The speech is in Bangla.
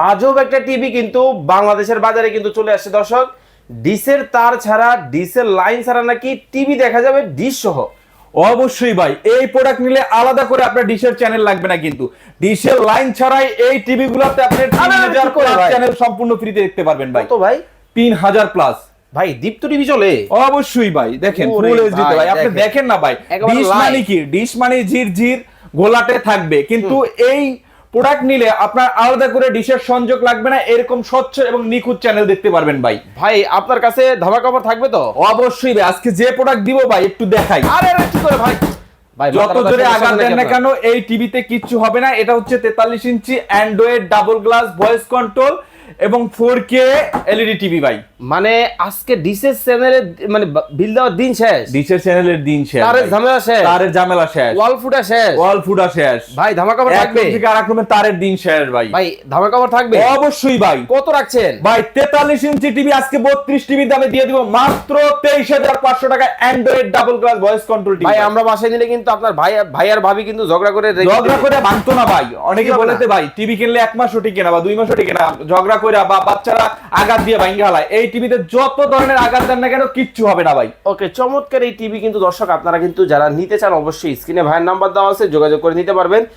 আজব একটা টিভি কিন্তু বাংলাদেশের বাজারে কিন্তু চলে আসছে দর্শক। ডিসের তার ছাড়া, ডিসের লাইন ছাড়া নাকি টিভি দেখা যাবে ডিশ সহ। অবশ্যই ভাই, এই প্রোডাক্ট নিলে আলাদা করে আপনার ডিশের চ্যানেল লাগবে না, কিন্তু ডিশের লাইন ছাড়াই এই টিভি গুলোতে আপনি 3000 করে ভাই? চ্যানেল সম্পূর্ণ ফ্রিতে দেখতে পারবেন ভাই। তো ভাই 3000 প্লাস ভাই দীপ্ত টিভি চলে। অবশ্যই ভাই, দেখেন ওরে ফুল এইচডি ভাই, ভাই, আপনি দেখেন। দেখেন না ভাই, একেবারে ডিশ live। মানে কি, ডিশ মানে ঝিরঝির গোলাটে থাকবে, কিন্তু এই প্রোডাক্ট নিলে আপনার আলাদা করে ডিশের সংযোগ লাগবে না, এরকম স্বচ্ছ এবং নিখুঁত চ্যানেল দেখতে পারবেন ভাই। ভাই আপনার কাছে ধামাকা অফার থাকবে তো? অবশ্যই ভাই, আজকে যে প্রোডাক্ট দিব ভাই একটু দেখাই। আরে আরে কি করে ভাই? ভাই যত জোরে আঘাত দেন না কেন এই টিভিতে কিচ্ছু হবে না। এটা হচ্ছে 43 inch android double glass voice control এবং 4K এলইডি টিভি ভাই। মানে আজকে ডিসের চ্যানেলে মানে বিল দেওয়ার দিন শেষ, ডিশের চ্যানেলের দিন শেষ, তারের ঝামেলা শেষ, তারের ঝামেলা শেষ, ওয়াল ফুটা শেষ, ওয়াল ফুটা শেষ ভাই ধামাকা অফার এক থাকবে রুম থেকে আরেক রুমে তারের দিন শেষ ভাই। ভাই ধামাকা অফার থাকবে অবশ্যই ভাই। কত রাখছেন ভাই 43 ইঞ্চি টিভি আজকে 32 টিভির দামে দিয়ে দিব মাত্র 23500 টাকা, Android double glass voice control TV. ভাই আমরা বাসায় নিলে কিন্তু আপনার ভাই আর ভাবি কিন্তু ঝগড়া করে রেখে ঝগড়া দিবে। করে ভাঙতো না ভাই, অনেকে কি হবে বলেতে না? ভাই টিভি কিনলে 1 মাসও টিকে না বা 2 মাসও টিকে না, ঝগড়া করে বা বাচ্চারা আঘাত দিয়ে ভাঙা হালায়। এই টিভিতে যত ধরনের আঘাত দেন না কেন কিচ্ছু হবে না ভাই। ওকে, চমৎকার এই টিভি কিন্তু দর্শক আপনারা কিন্তু যারা নিতে চান অবশ্যই স্ক্রিনে ভাইয়ের নাম্বার দেওয়া আছে, যোগাযোগ করে নিতে পারবেন।